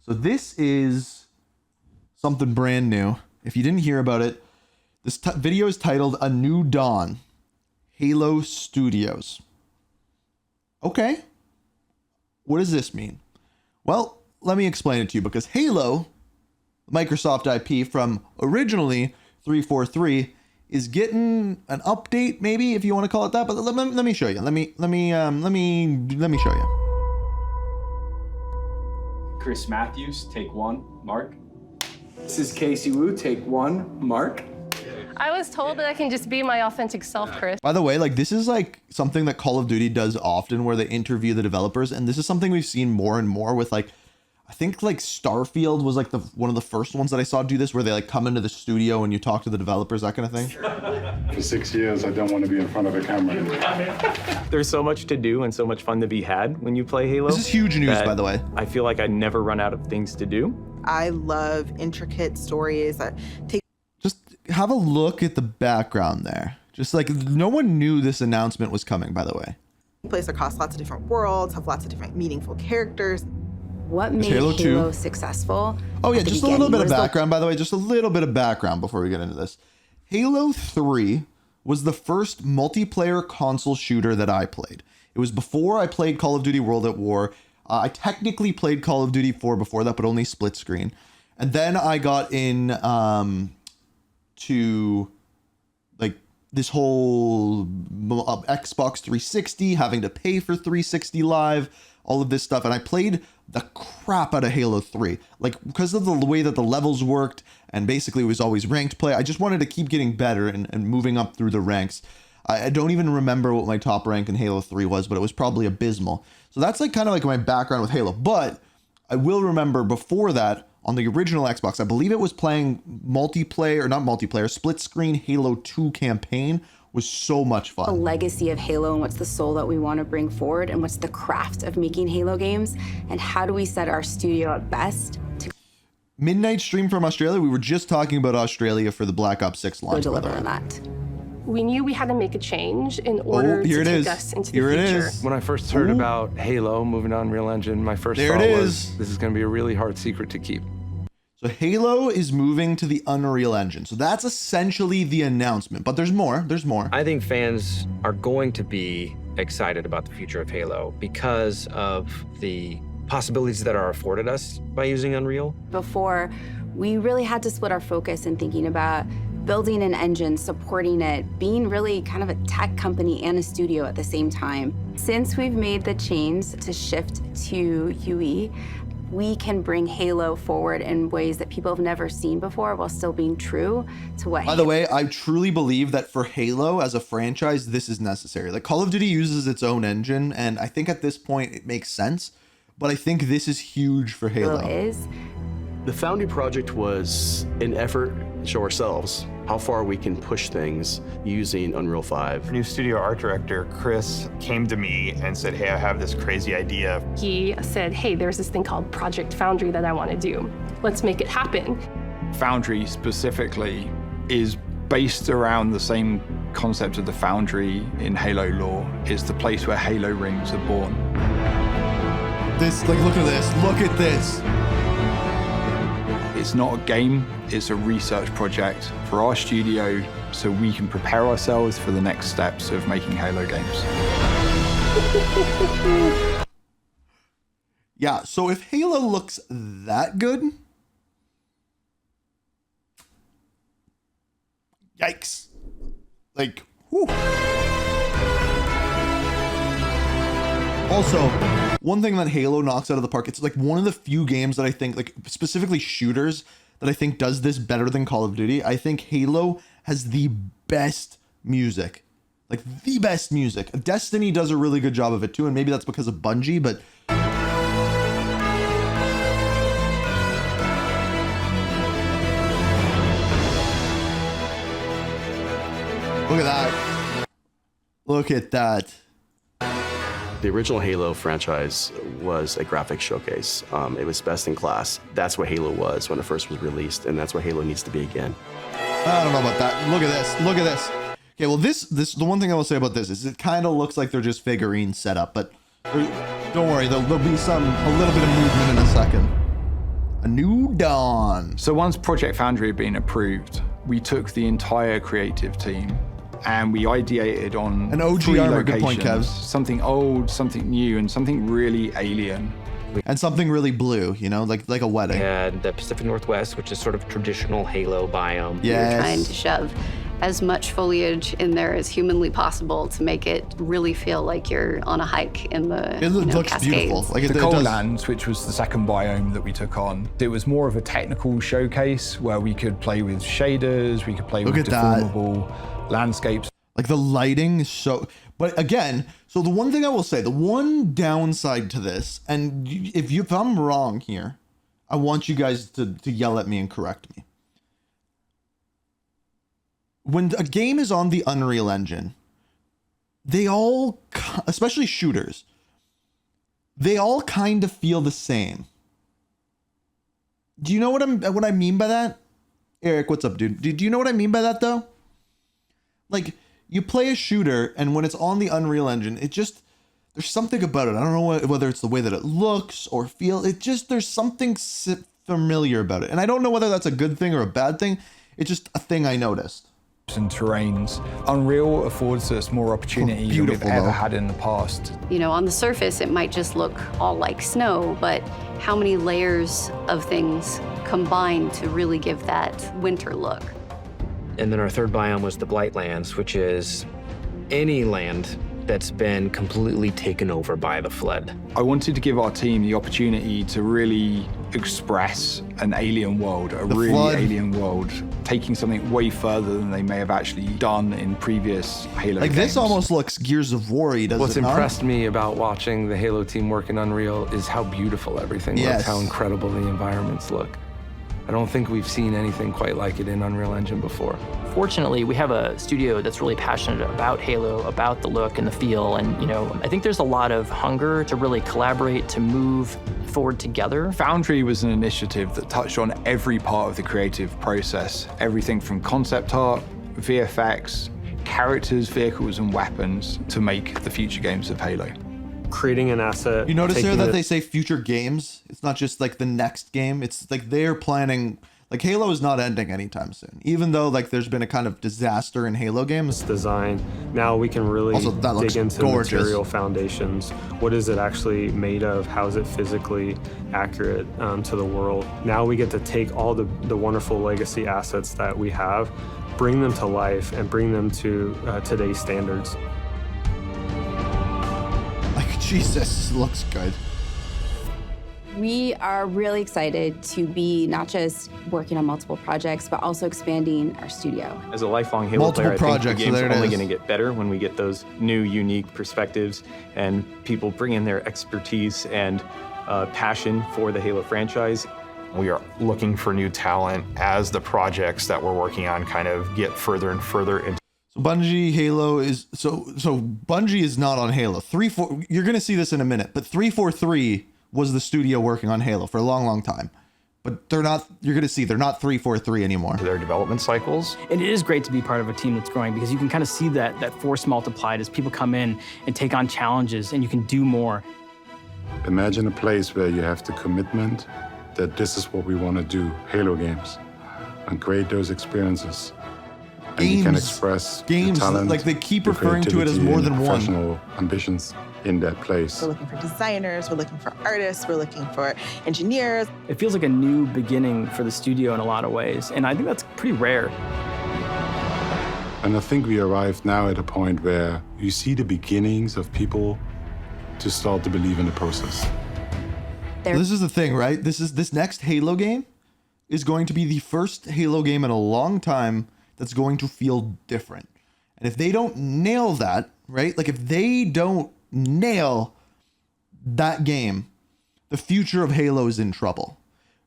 So this is something brand new. If you didn't hear about it, this video is titled A New Dawn, Halo Studios. Okay. What does this mean? Well, let me explain it to you, because Halo, Microsoft IP from originally 343, is getting an update, maybe, if you want to call it that. But let me show you. Let me show you. Chris Matthews, take one. Mark. This is Casey Wu, take one. Mark. I was told that I can just be my authentic self, Chris. By the way, like, this is like something that Call of Duty does often, where they interview the developers, and this is something we've seen more and more with, like, I think like Starfield was like one of the first ones that I saw do this, where they like come into the studio and you talk to the developers, that kind of thing. For 6 years, I don't want to be in front of a camera. There's so much to do and so much fun to be had when you play Halo. This is huge news, by the way. I feel like I never run out of things to do. I love intricate stories that take. Just have a look at the background there. Just like, no one knew this announcement was coming, by the way. Place across lots of different worlds, have lots of different meaningful characters. What made Halo successful? Oh yeah, just a little bit of background, by the way, just a little bit of background before we get into this. Halo 3 was the first multiplayer console shooter that I played. It was before I played Call of Duty World at War. I technically played Call of Duty 4 before that, but only split screen. And then I got in to like this whole Xbox 360, having to pay for 360 Live, all of this stuff. And I played the crap out of Halo 3, like, because of the way that the levels worked, and basically it was always ranked play. I just wanted to keep getting better and moving up through the ranks. I don't even remember what my top rank in Halo 3 was, but it was probably abysmal. So that's like kind of like my background with Halo. But I will remember before that, on the original Xbox, I believe it was playing multiplayer, or not multiplayer, split screen Halo 2 campaign was so much fun. The legacy of Halo, and what's the soul that we want to bring forward, and what's the craft of making Halo games, and how do we set our studio up best to Midnight stream from Australia. We were just talking about Australia for the Black Ops 6 launch. go deliver on that? We knew we had to make a change in order to take us into the future. When I first heard about Halo moving to Unreal Engine, my first thought was, this is going to be a really hard secret to keep. So Halo is moving to the Unreal Engine. So that's essentially the announcement, but there's more. I think fans are going to be excited about the future of Halo because of the possibilities that are afforded us by using Unreal. Before, we really had to split our focus in thinking about building an engine, supporting it, being really kind of a tech company and a studio at the same time. Since we've made the change to shift to UE, we can bring Halo forward in ways that people have never seen before while still being true to what. By the way, I truly believe that for Halo as a franchise, this is necessary. Like, Call of Duty uses its own engine, and I think at this point it makes sense, but I think this is huge for Halo. The Foundry project was an effort to show ourselves how far we can push things using Unreal 5. New studio art director, Chris, came to me and said, hey, I have this crazy idea. He said, hey, there's this thing called Project Foundry that I want to do. Let's make it happen. Foundry specifically is based around the same concept of the Foundry in Halo lore. It's the place where Halo rings are born. This, like, look at this, look at this. It's not a game, it's a research project for our studio so we can prepare ourselves for the next steps of making Halo games. Yeah, so if Halo looks that good, yikes. Like, whew. Also, one thing that Halo knocks out of the park, it's like one of the few games that I think, like specifically shooters, that I think does this better than Call of Duty. I think Halo has the best music, like the best music. Destiny does a really good job of it too, and maybe that's because of Bungie, but look at that. Look at that. The original Halo franchise was a graphics showcase. It was best in class. That's what Halo was when it first was released, and that's what Halo needs to be again. I don't know about that. Look at this. Look at this. Okay, well, this the one thing I will say about this is it kind of looks like they're just figurines set up, but don't worry, there'll be a little bit of movement in a second. A new dawn. So once Project Foundry had been approved, we took the entire creative team and we ideated on an OG 3 armor. locations. Good point, Kev. Something old, something new, and something really alien. And something really blue, you know, like a wedding. And the Pacific Northwest, which is sort of traditional Halo biome. Yes. We're trying to shove as much foliage in there as humanly possible to make it really feel like you're on a hike in the looks Cascades. beautiful. Like The Cold Lands, which was the second biome that we took on, it was more of a technical showcase where we could play with shaders, we could play with deformable landscapes. Like the lighting is so, but again, so the one thing I will say, the one downside to this, and if I'm wrong here, I want you guys to yell at me and correct me. When a game is on the Unreal Engine, they all, especially shooters, they all kind of feel the same. Do you know what I mean by that? Eric, what's up, dude? Do you know what I mean by that, though? Like, you play a shooter, and when it's on the Unreal Engine, it just, there's something about it. I don't know whether it's the way that it looks or feels. It just, there's something familiar about it. And I don't know whether that's a good thing or a bad thing. It's just a thing I noticed. And terrains. Unreal affords us more opportunity than we've ever had in the past. You know, on the surface, it might just look all like snow, but how many layers of things combine to really give that winter look? And then our third biome was the Blightlands, which is any land that's been completely taken over by the flood. I wanted to give our team the opportunity to really express an alien world, alien world, taking something way further than they may have actually done in previous Halo games. This almost looks Gears of War, does What's it not? impressed me about watching the Halo team work in Unreal is how beautiful everything looks, how incredible the environments look. I don't think we've seen anything quite like it in Unreal Engine before. Fortunately, we have a studio that's really passionate about Halo, about the look and the feel, and I think there's a lot of hunger to really collaborate, to move forward together. Foundry was an initiative that touched on every part of the creative process, everything from concept art, VFX, characters, vehicles, and weapons to make the future games of Halo. Creating an asset. You notice there that they say future games? It's not just like the next game. It's like they're planning, like Halo is not ending anytime soon. Even though like there's been a kind of disaster in Halo games. Design. Now we can really dig into material foundations. What is it actually made of? How is it physically accurate to the world? Now we get to take all the wonderful legacy assets that we have, bring them to life and bring them to today's standards. Jesus, looks good. We are really excited to be not just working on multiple projects, but also expanding our studio. As a lifelong Halo player, I think the game's so only going to get better when we get those new, unique perspectives and people bring in their expertise and passion for the Halo franchise. We are looking for new talent as the projects that we're working on kind of get further and further into. So Bungie Halo is so Bungie is not on Halo. 343, you're gonna see this in a minute, but 343 was the studio working on Halo for a long time. But they're not, you're gonna see they're not 343 anymore. Their development cycles. And it is great to be part of a team that's growing because you can kind of see that force multiplied as people come in and take on challenges and you can do more. Imagine a place where you have the commitment that this is what we want to do, Halo games, and create those experiences. And you can express games, talent, like they keep referring to it as more than one. Professional ambitions in that place. We're looking for designers, we're looking for artists, we're looking for engineers. It feels like a new beginning for the studio in a lot of ways, and I think that's pretty rare. And I think we arrived now at a point where you see the beginnings of people to start to believe in the process. This is the thing, right? This next Halo game is going to be the first Halo game in a long time that's going to feel different. And if they don't nail that, right? Like if they don't nail that game, the future of Halo is in trouble,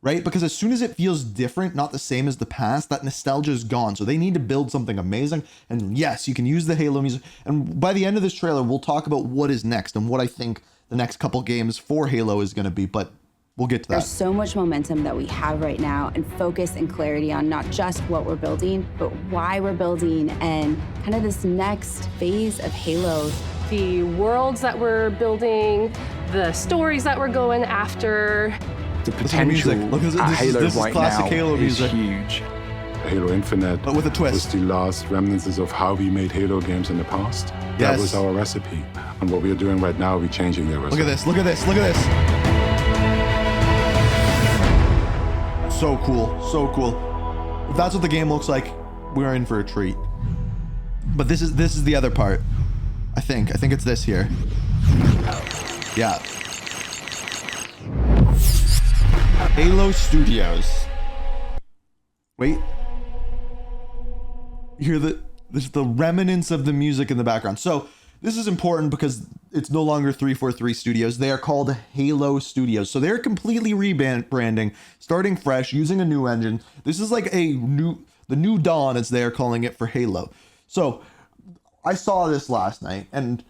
right? Because as soon as it feels different, not the same as the past, that nostalgia is gone. So they need to build something amazing. And yes, you can use the Halo music. And by the end of this trailer, we'll talk about what is next and what I think the next couple games for Halo is going to be. But we'll get to that. There's so much momentum that we have right now and focus and clarity on not just what we're building, but why we're building and kind of this next phase of Halo. The worlds that we're building, the stories that we're going after, The potential at Halo right now is huge. Halo Infinite but with a twist. Was the last remnants of how we made Halo games in the past. Yes. That was our recipe. And what we are doing right now, we're changing that recipe. Look at this, look at this, look at this. So cool, so cool. If that's what the game looks like, we're in for a treat. But this is the other part. I think it's this here. Yeah. Halo Studios. Wait. You hear there's the remnants of the music in the background. So this is important because it's no longer 343 Studios. They are called Halo Studios. So they're completely rebranding, starting fresh, using a new engine. This is like the new dawn, as they are calling it, for Halo. So I saw this last night, and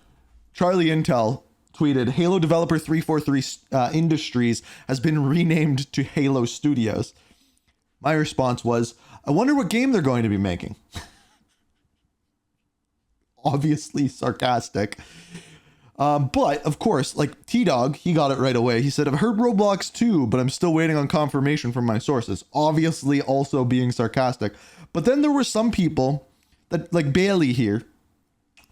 Charlie Intel tweeted, Halo developer 343 Industries has been renamed to Halo Studios. My response was, I wonder what game they're going to be making. Obviously sarcastic. But of course, like T-Dog, he got it right away. He said, I've heard Roblox 2, but I'm still waiting on confirmation from my sources. Obviously also being sarcastic. But then there were some people that, like Bailey here,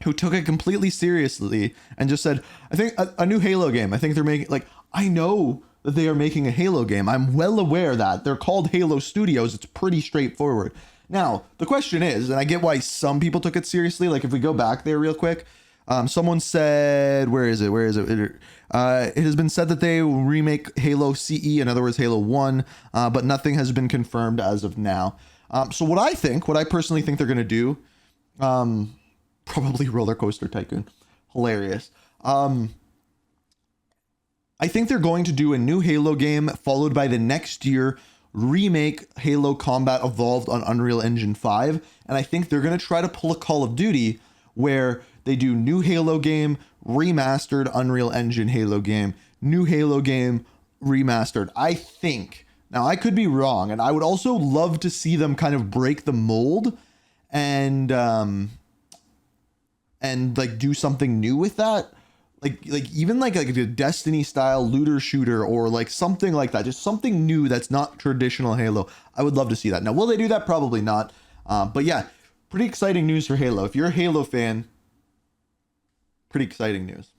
who took it completely seriously and just said, I think a new Halo game. I think they're making, like, I know that they are making a Halo game. I'm well aware that they're called Halo Studios. It's pretty straightforward. Now, the question is, and I get why some people took it seriously. Like if we go back there real quick, someone said, where is it? It has been said that they will remake Halo CE, in other words, Halo 1, but nothing has been confirmed as of now. So what I personally think they're going to do, probably Roller Coaster Tycoon. Hilarious. I think they're going to do a new Halo game, followed by the next year remake Halo Combat Evolved on Unreal Engine 5. And I think they're going to try to pull a Call of Duty where they do new Halo game, remastered Unreal Engine Halo game, new Halo game, remastered. I think. Now, I could be wrong. And I would also love to see them kind of break the mold and like do something new with that. Like even like a Destiny style looter shooter or like something like that, just something new that's not traditional Halo. I would love to see that. Now, will they do that? Probably not. But yeah, pretty exciting news for Halo. If you're a Halo fan, pretty exciting news.